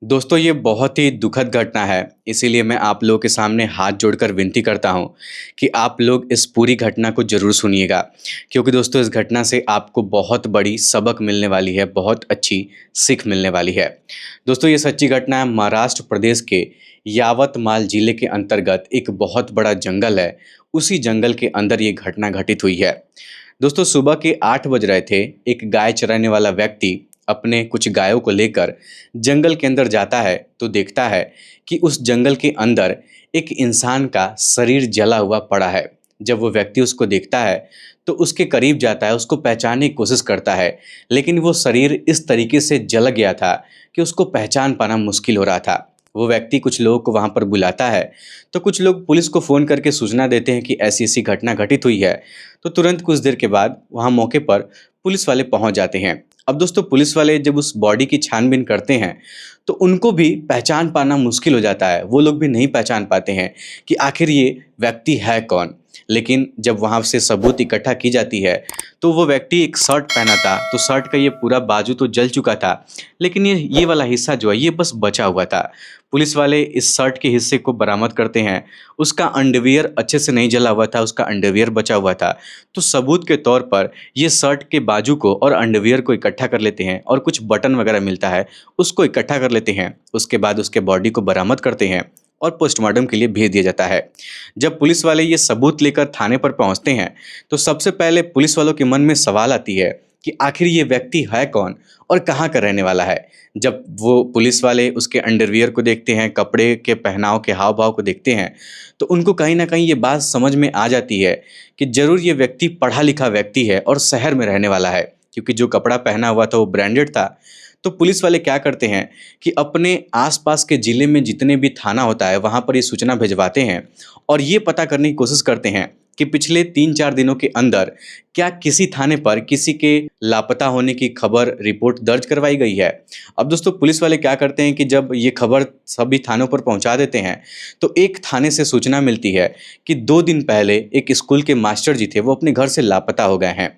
दोस्तों ये बहुत ही दुखद घटना है, इसीलिए मैं आप लोगों के सामने हाथ जोड़कर विनती करता हूँ कि आप लोग इस पूरी घटना को ज़रूर सुनिएगा। क्योंकि दोस्तों इस घटना से आपको बहुत बड़ी सबक मिलने वाली है, बहुत अच्छी सीख मिलने वाली है। दोस्तों ये सच्ची घटना है महाराष्ट्र प्रदेश के यावतमाल ज़िले के अंतर्गत एक बहुत बड़ा जंगल है, उसी जंगल के अंदर ये घटना घटित हुई है। दोस्तों सुबह के 8 बज रहे थे, एक गाय चराने वाला व्यक्ति अपने कुछ गायों को लेकर जंगल के अंदर जाता है तो देखता है कि उस जंगल के अंदर एक इंसान का शरीर जला हुआ पड़ा है। जब वो व्यक्ति उसको देखता है तो उसके करीब जाता है, उसको पहचानने की कोशिश करता है, लेकिन वो शरीर इस तरीके से जल गया था कि उसको पहचान पाना मुश्किल हो रहा था। वो व्यक्ति कुछ लोगों को वहाँ पर बुलाता है, तो कुछ लोग पुलिस को फ़ोन करके सूचना देते हैं कि ऐसी-ऐसी घटना घटित हुई है। तो तुरंत कुछ देर के बाद वहाँ मौके पर पुलिस वाले पहुँच जाते हैं। अब दोस्तों पुलिस वाले जब उस बॉडी की छानबीन करते हैं तो उनको भी पहचान पाना मुश्किल हो जाता है। वो लोग भी नहीं पहचान पाते हैं कि आखिर ये व्यक्ति है कौन। लेकिन जब वहाँ से सबूत इकट्ठा की जाती है तो वो व्यक्ति एक शर्ट पहना था, तो शर्ट का ये पूरा बाजू तो जल चुका था, लेकिन ये वाला हिस्सा जो है ये बस बचा हुआ था। पुलिस वाले इस शर्ट के हिस्से को बरामद करते हैं। उसका अंडरवियर अच्छे से नहीं जला हुआ था, उसका अंडरवियर बचा हुआ था। तो सबूत के तौर पर ये शर्ट के बाजू को और अंडरवियर को इकट्ठा कर लेते हैं और कुछ बटन वगैरह मिलता है, उसको इकट्ठा कर लेते हैं। उसके बाद उसके बॉडी को बरामद करते हैं और पोस्टमार्टम के लिए भेज दिया जाता है। जब पुलिस वाले ये सबूत लेकर थाने पर पहुंचते हैं तो सबसे पहले पुलिस वालों के मन में सवाल आती है कि आखिर ये व्यक्ति है कौन और कहाँ का रहने वाला है। जब वो पुलिस वाले उसके अंडरवियर को देखते हैं, कपड़े के पहनाव के हाव भाव को देखते हैं, तो उनको कहीं ना कहीं ये बात समझ में आ जाती है कि जरूर ये व्यक्ति पढ़ा लिखा व्यक्ति है और शहर में रहने वाला है, क्योंकि जो कपड़ा पहना हुआ था वो ब्रांडेड था। तो पुलिस वाले क्या करते हैं कि अपने आसपास के ज़िले में जितने भी थाना होता है वहाँ पर ये सूचना भिजवाते हैं और ये पता करने की कोशिश करते हैं कि पिछले 3-4 दिनों के अंदर क्या किसी थाने पर किसी के लापता होने की खबर रिपोर्ट दर्ज करवाई गई है। अब दोस्तों पुलिस वाले क्या करते हैं कि जब ये खबर सभी थानों पर पहुंचा देते हैं तो एक थाने से सूचना मिलती है कि 2 दिन पहले एक स्कूल के मास्टर जी थे, वो अपने घर से लापता हो गए हैं।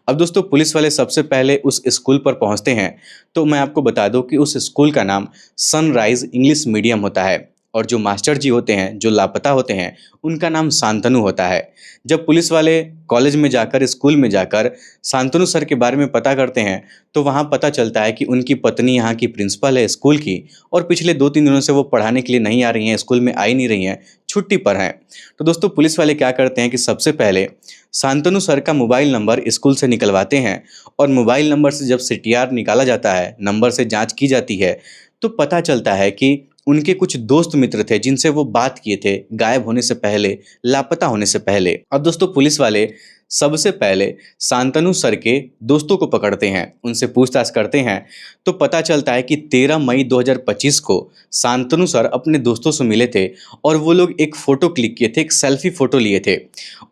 अब दोस्तों पुलिस वाले सबसे पहले उस स्कूल पर पहुंचते हैं। तो मैं आपको बता दूं कि उस स्कूल का नाम सनराइज इंग्लिश मीडियम होता है और जो मास्टर जी होते हैं, जो लापता होते हैं, उनका नाम शांतनु होता है। जब पुलिस वाले कॉलेज में जाकर, स्कूल में जाकर शांतनु सर के बारे में पता करते हैं तो वहाँ पता चलता है कि उनकी पत्नी यहाँ की प्रिंसिपल है स्कूल की और पिछले 2-3 दिनों से वो पढ़ाने के लिए नहीं आ रही हैं, स्कूल में आ ही नहीं रही हैं, छुट्टी पर हैं। तो दोस्तों पुलिस वाले क्या करते हैं कि सबसे पहले शांतनु सर का मोबाइल नंबर स्कूल से निकलवाते हैं और मोबाइल नंबर से जब सीटीआर निकाला जाता है, नंबर से जाँच की जाती है, तो पता चलता है कि उनके कुछ दोस्त मित्र थे जिनसे वो बात किए थे गायब होने से पहले, लापता होने से पहले। अब दोस्तों पुलिस वाले सबसे पहले शांतनु सर के दोस्तों को पकड़ते हैं, उनसे पूछताछ करते हैं। तो पता चलता है कि 13 मई 2025 को शांतनु सर अपने दोस्तों से मिले थे और वो लोग एक फ़ोटो क्लिक किए थे, एक सेल्फी फ़ोटो लिए थे।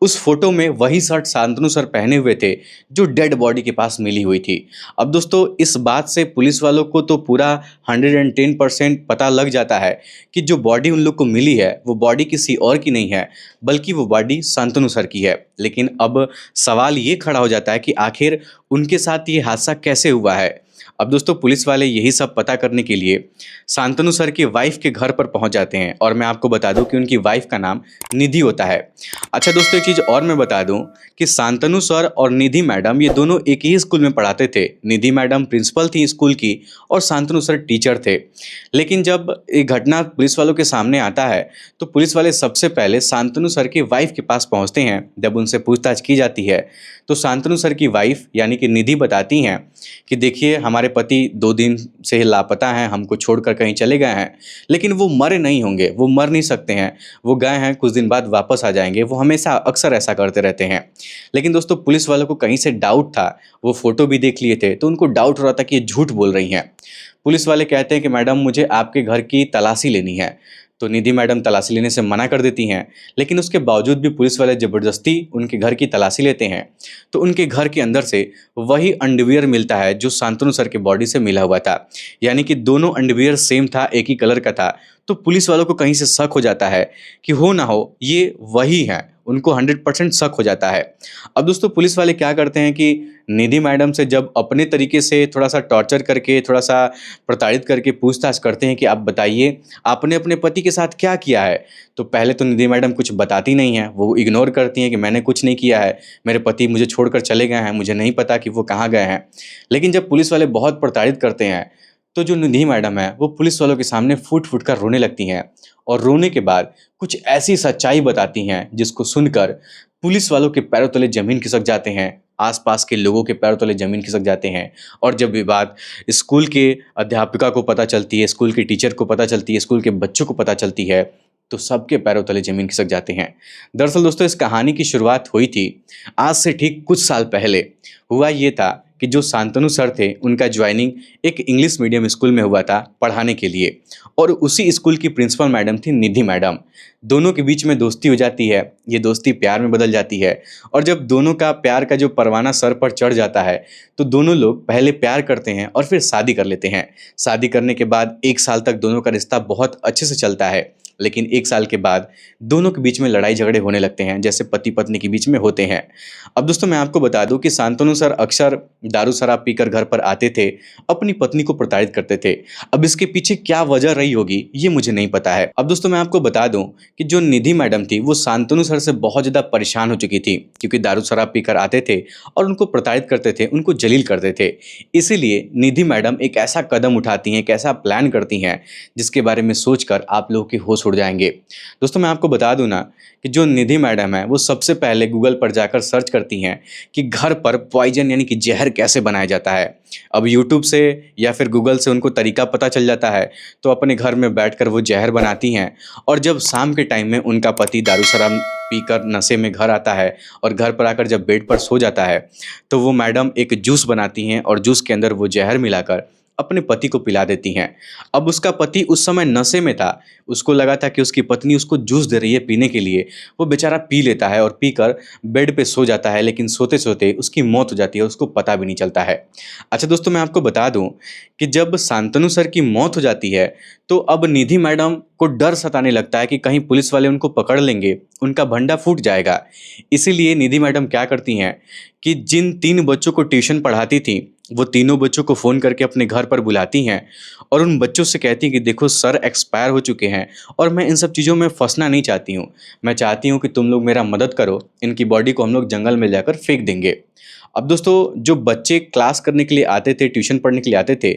उस फ़ोटो में वही शर्ट शांतनु सर पहने हुए थे जो डेड बॉडी के पास मिली हुई थी। अब दोस्तों इस बात से पुलिस वालों को तो पूरा 110% पता लग जाता है कि जो बॉडी उन लोग को मिली है वो बॉडी किसी और की नहीं है, बल्कि वो बॉडी शांतनु सर की है। लेकिन अब सवाल ये खड़ा हो जाता है कि आखिर उनके साथ ये हादसा कैसे हुआ है। अब दोस्तों पुलिस वाले यही सब पता करने के लिए शांतनु सर की वाइफ के घर पर पहुंच जाते हैं और मैं आपको बता दूं कि उनकी वाइफ का नाम निधि होता है। अच्छा दोस्तों एक चीज़ और मैं बता दूं कि शांतनु सर और निधि मैडम ये दोनों एक ही स्कूल में पढ़ाते थे। निधि मैडम प्रिंसिपल थी स्कूल की और शांतनु सर टीचर थे। लेकिन जब ये घटना पुलिस वालों के सामने आता है तो पुलिस वाले सबसे पहले शांतनु सर की वाइफ के पास पहुंचते हैं। जब उनसे पूछताछ की जाती है तो शांतनु सर की वाइफ यानी कि निधि बताती हैं कि देखिए हमारे पति 2 दिन से लापता हैं, हमको छोड़कर कहीं चले गए हैं, लेकिन वो मरे नहीं होंगे, वो मर नहीं सकते हैं, वो गए हैं, कुछ दिन बाद वापस आ जाएंगे, वो हमेशा अक्सर ऐसा करते रहते हैं। लेकिन दोस्तों पुलिस वालों को कहीं से डाउट था, वो फ़ोटो भी देख लिए थे तो उनको डाउट हो रहा था कि ये झूठ बोल रही हैं। पुलिस वाले कहते हैं कि मैडम मुझे आपके घर की तलाशी लेनी है। तो निधि मैडम तलाशी लेने से मना कर देती हैं, लेकिन उसके बावजूद भी पुलिस वाले ज़बरदस्ती उनके घर की तलाशी लेते हैं। तो उनके घर के अंदर से वही अंडरवियर मिलता है जो शांतनु सर के बॉडी से मिला हुआ था, यानी कि दोनों अंडरवियर सेम था, एक ही कलर का था। तो पुलिस वालों को कहीं से शक हो जाता है कि हो ना हो ये वही हैं, उनको 100% शक हो जाता है। अब दोस्तों पुलिस वाले क्या करते हैं कि निधि मैडम से जब अपने तरीके से थोड़ा-सा टॉर्चर करके, थोड़ा-सा प्रताड़ित करके पूछताछ करते हैं कि आप बताइए, आपने अपने पति के साथ क्या किया है? तो पहले तो निधि मैडम कुछ बताती नहीं हैं, वो इग्नोर करती हैं कि मैंने कुछ नहीं किया है, मेरे पति मुझे छोड़कर चले गए हैं, मुझे नहीं पता कि वो कहाँ गए हैं। लेकिन जब पुलिस वाले बहुत प्रताड़ित करते हैं, तो जो निधि मैडम है, वो पुलिस वालों के सामने फूट-फूट कर रोने लगती हैं और रोने के बाद कुछ ऐसी सच्चाई बताती हैं, जिसको सुनकर पुलिस वालों के पैरों तले ज़मीन खिसक जाते हैं, आस-पास के लोगों के पैरों तले ज़मीन खिसक जाते हैं और जब ये बात स्कूल के अध्यापिका को पता चलती है, स्कूल के टीचर को पता चलती है, स्कूल के बच्चों को पता चलती है, तो सबके पैरों तले ज़मीन खिसक जाते हैं। दरअसल दोस्तों इस कहानी की शुरुआत हुई थी आज से ठीक कुछ साल पहले। हुआ ये था कि जो शांतनु सर थे, उनका जॉइनिंग एक इंग्लिश मीडियम स्कूल में हुआ था पढ़ाने के लिए और उसी स्कूल की प्रिंसिपल मैडम थी निधि मैडम। दोनों के बीच में दोस्ती हो जाती है, ये दोस्ती प्यार में बदल जाती है और जब दोनों का प्यार का जो परवाना सर पर चढ़ जाता है, तो दोनों लोग पहले प्यार करते हैं और फिर शादी कर लेते हैं। शादी करने के बाद 1 साल तक दोनों का रिश्ता बहुत अच्छे से चलता है, लेकिन 1 साल के बाद दोनों के बीच में लड़ाई झगड़े होने लगते हैं, जैसे पति-पत्नी के बीच में होते हैं। अब दोस्तों मैं आपको बता दूँ कि शांतनु सर अक्सर दारू शराब पीकर घर पर आते थे, अपनी पत्नी को प्रताड़ित करते थे। अब इसके पीछे क्या वजह रही होगी, ये मुझे नहीं पता है। अब दोस्तों मैं आपको बता दूँ कि जो निधि मैडम थी, वो शांतनु सर से बहुत ज़्यादा परेशान हो चुकी थी, क्योंकि दारू शराब पीकर आते थे और उनको प्रताड़ित करते थे, उनको जलील करते थे। इसीलिए निधि मैडम एक ऐसा कदम उठाती हैं, एक ऐसा प्लान करती हैं, जिसके बारे में सोचकर आप लोगों के होश उड़ जाएँगे। दोस्तों मैं आपको बता दूँ ना कि जो निधि मैडम है, वो सबसे पहले गूगल पर जाकर सर्च करती हैं कि घर पर पॉइज़न यानी कि ज़हर कैसे बनाया जाता है। अब यूट्यूब से या फिर गूगल से उनको तरीका पता चल जाता है, तो अपने घर में बैठकर वो ज़हर बनाती हैं और जब शाम के टाइम में उनका पति दारू शराब पीकर नशे में घर आता है और घर पर आकर जब बेड पर सो जाता है, तो वो मैडम एक जूस बनाती हैं और जूस के अंदर वो ज़हर मिलाकर अपने पति को पिला देती हैं। अब उसका पति उस समय नशे में था, उसको लगा था कि उसकी पत्नी उसको जूस दे रही है पीने के लिए, वो बेचारा पी लेता है और पीकर बेड पे सो जाता है, लेकिन सोते-सोते उसकी मौत हो जाती है, उसको पता भी नहीं चलता है। अच्छा दोस्तों मैं आपको बता दूँ कि जब शांतनु सर की मौत हो जाती है, तो अब निधि मैडम को डर सताने लगता है कि कहीं पुलिस वाले उनको पकड़ लेंगे, उनका भंडा फूट जाएगा। इसीलिए निधि मैडम क्या करती हैं कि जिन 3 बच्चों को ट्यूशन पढ़ाती थीं, वो तीनों बच्चों को फ़ोन करके अपने घर पर बुलाती हैं और उन बच्चों से कहती हैं कि देखो सर एक्सपायर हो चुके हैं और मैं इन सब चीज़ों में फँसना नहीं चाहती हूँ। मैं चाहती हूँ कि तुम लोग मेरा मदद करो, इनकी बॉडी को हम लोग जंगल में जाकर फेंक देंगे। अब दोस्तों जो बच्चे क्लास करने के लिए आते थे, ट्यूशन पढ़ने के लिए आते थे,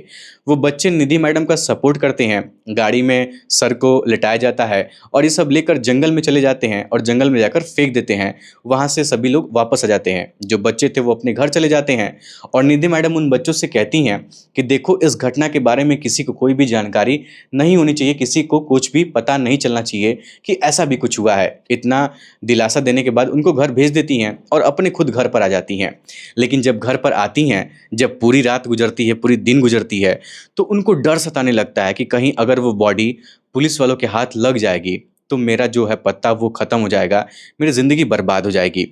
वो बच्चे निधि मैडम का सपोर्ट करते हैं। गाड़ी में सर को लिटाया जाता है और ये सब लेकर जंगल में चले जाते हैं और जंगल में जाकर फेंक देते हैं। वहाँ से सभी लोग वापस आ जाते हैं। जो बच्चे थे वो अपने घर चले जाते हैं और निधि मैडम उन बच्चों से कहती हैं कि देखो इस घटना के बारे में किसी को कोई भी जानकारी नहीं होनी चाहिए, किसी को कुछ भी पता नहीं चलना चाहिए कि ऐसा भी कुछ हुआ है। इतना दिलासा देने के बाद उनको घर भेज देती हैं और अपने खुद घर पर आ जाती हैं। लेकिन जब घर पर आती हैं, जब पूरी रात गुजरती है, पूरी दिन गुजरती है, तो उनको डर सताने लगता है कि कहीं अगर वो बॉडी पुलिस वालों के हाथ लग जाएगी, तो मेरा जो है पत्ता वो ख़त्म हो जाएगा, मेरी ज़िंदगी बर्बाद हो जाएगी।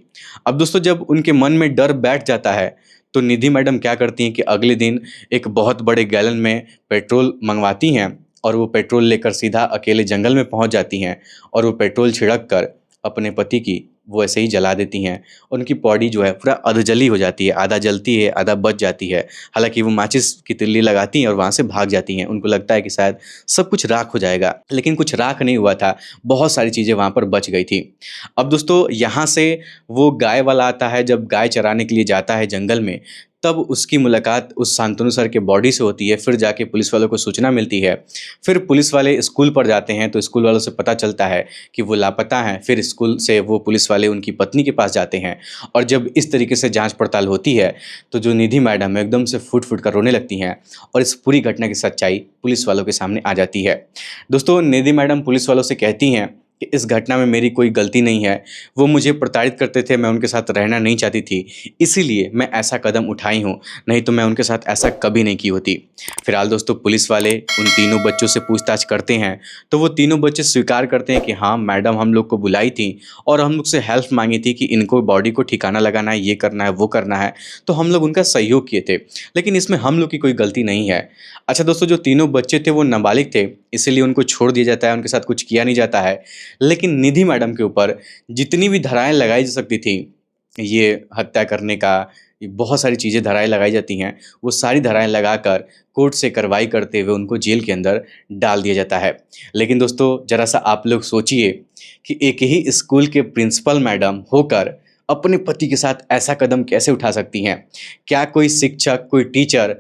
अब दोस्तों जब उनके मन में डर बैठ जाता है, तो निधि मैडम क्या करती हैं कि अगले दिन एक बहुत बड़े गैलन में पेट्रोल मंगवाती हैं और वो पेट्रोल लेकर सीधा अकेले जंगल में पहुँच जाती हैं और वो पेट्रोल छिड़क कर अपने पति की वो ऐसे ही जला देती हैं। उनकी बॉडी जो है पूरा अधजली हो जाती है, आधा जलती है, आधा बच जाती है। हालाँकि वो माचिस की तिल्ली लगाती हैं और वहाँ से भाग जाती हैं। उनको लगता है कि शायद सब कुछ राख हो जाएगा, लेकिन कुछ राख नहीं हुआ था, बहुत सारी चीज़ें वहाँ पर बच गई थी। अब दोस्तों यहाँ से वो गाय वाला आता है, जब गाय चराने के लिए जाता है जंगल में, तब उसकी मुलाकात उस शांतनु सर के बॉडी से होती है। फिर जाके पुलिस वालों को सूचना मिलती है। फिर पुलिस वाले स्कूल पर जाते हैं, तो स्कूल वालों से पता चलता है कि वो लापता हैं। फिर स्कूल से वो पुलिस वाले उनकी पत्नी के पास जाते हैं और जब इस तरीके से जांच पड़ताल होती है, तो जो निधि मैडम है एकदम से फूट-फूट कर रोने लगती हैं और इस पूरी घटना की सच्चाई पुलिस वालों के सामने आ जाती है। दोस्तों निधि मैडम पुलिस वालों से कहती हैं कि इस घटना में मेरी कोई गलती नहीं है, वो मुझे प्रताड़ित करते थे, मैं उनके साथ रहना नहीं चाहती थी, इसीलिए मैं ऐसा कदम उठाई हूँ, नहीं तो मैं उनके साथ ऐसा कभी नहीं की होती। फिलहाल दोस्तों पुलिस वाले उन तीनों बच्चों से पूछताछ करते हैं, तो वो तीनों बच्चे स्वीकार करते हैं कि हाँ मैडम हम लोग को बुलाई थी और हम लोग से हेल्प मांगी थी कि इनको बॉडी को ठिकाना लगाना है, ये करना है, वो करना है, तो हम लोग उनका सहयोग किए थे, लेकिन इसमें हम लोग की कोई गलती नहीं है। अच्छा दोस्तों जो तीनों बच्चे थे वो नाबालिग थे, इसीलिए उनको छोड़ दिया जाता है, उनके साथ कुछ किया नहीं जाता है। लेकिन निधि मैडम के ऊपर जितनी भी धाराएँ लगाई जा सकती थी, ये हत्या करने का, ये बहुत सारी चीज़ें धाराएँ लगाई जाती हैं, वो सारी धाराएँ लगाकर कोर्ट से कार्रवाई करते हुए उनको जेल के अंदर डाल दिया जाता है। लेकिन दोस्तों ज़रा-सा आप लोग सोचिए कि एक ही स्कूल के प्रिंसिपल मैडम होकर अपने पति के साथ ऐसा कदम कैसे उठा सकती हैं? क्या कोई शिक्षक, कोई टीचर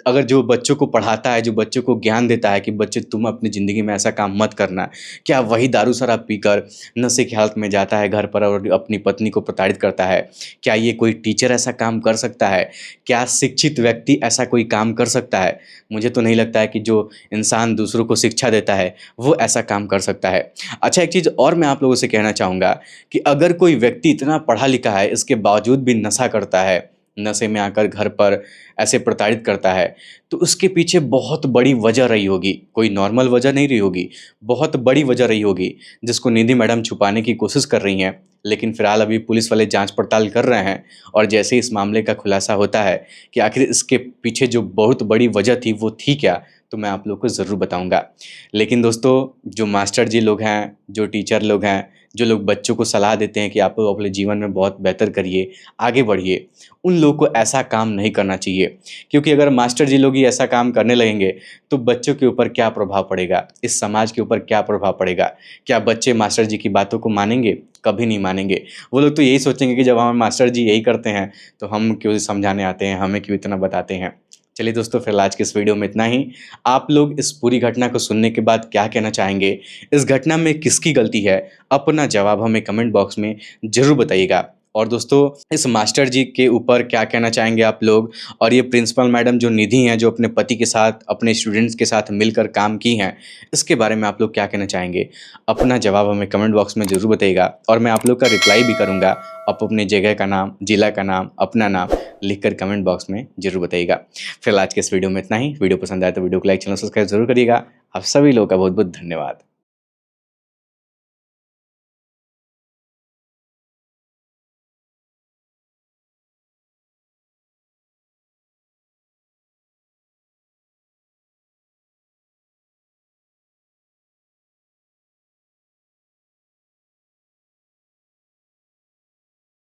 अगर जो बच्चों को पढ़ाता है, जो बच्चों को ज्ञान देता है कि बच्चे तुम अपनी ज़िंदगी में ऐसा काम मत करना, क्या वही दारू शराब पीकर नशे की हालत में जाता है घर पर और अपनी पत्नी को प्रताड़ित करता है? क्या ये कोई टीचर ऐसा काम कर सकता है? क्या शिक्षित व्यक्ति ऐसा कोई काम कर सकता है? मुझे तो नहीं लगता है कि जो इंसान दूसरों को शिक्षा देता है, वो ऐसा काम कर सकता है। अच्छा, एक चीज़ और मैं आप लोगों से कहना चाहूँगा कि अगर कोई व्यक्ति इतना पढ़ा लिखा है, इसके बावजूद भी नशा करता है, नशे में आकर घर पर ऐसे प्रताड़ित करता है, तो उसके पीछे बहुत बड़ी वजह रही होगी। कोई नॉर्मल वजह नहीं रही होगी, बहुत बड़ी वजह रही होगी, जिसको निधि मैडम छुपाने की कोशिश कर रही हैं। लेकिन फ़िलहाल अभी पुलिस वाले जाँच पड़ताल कर रहे हैं और जैसे ही इस मामले का खुलासा होता है कि आखिर इसके पीछे जो बहुत बड़ी वजह थी, वो थी क्या? तो मैं आप लोग को ज़रूर बताऊँगा। लेकिन दोस्तों, जो मास्टर जी लोग हैं, जो टीचर लोग हैं, जो लोग बच्चों को सलाह देते हैं कि आप लोग अपने जीवन में बहुत बेहतर करिए, आगे बढ़िए, उन लोगों को ऐसा काम नहीं करना चाहिए। क्योंकि अगर मास्टर जी लोग ही ऐसा काम करने लगेंगे, तो बच्चों के ऊपर क्या प्रभाव पड़ेगा? इस समाज के ऊपर क्या प्रभाव पड़ेगा? क्या बच्चे मास्टर जी की बातों को मानेंगे? कभी नहीं मानेंगे। वो लोग तो यही सोचेंगे कि जब हमारे मास्टर जी यही करते हैं, तो हम क्यों समझाने आते हैं, हमें क्यों इतना बताते हैं। चलिए दोस्तों, फिर आज के इस वीडियो में इतना ही। आप लोग इस पूरी घटना को सुनने के बाद क्या कहना चाहेंगे? इस घटना में किसकी गलती है? अपना जवाब हमें कमेंट बॉक्स में ज़रूर बताइएगा। और दोस्तों, इस मास्टर जी के ऊपर क्या कहना चाहेंगे आप लोग? और ये प्रिंसिपल मैडम जो निधि हैं, जो अपने पति के साथ, अपने स्टूडेंट्स के साथ मिलकर काम की हैं, इसके बारे में आप लोग क्या कहना चाहेंगे? अपना जवाब हमें कमेंट बॉक्स में ज़रूर बताइएगा और मैं आप लोग का रिप्लाई भी करूँगा। आप अपने जगह का नाम, ज़िला का नाम, अपना नाम लिखकर कमेंट बॉक्स में ज़रूर बताइएगा। फिलहाल आज के इस वीडियो में इतना ही। वीडियो पसंद आए तो वीडियो को लाइक, चैनल सब्सक्राइब ज़रूर करिएगा। आप सभी लोगों का बहुत-बहुत धन्यवाद।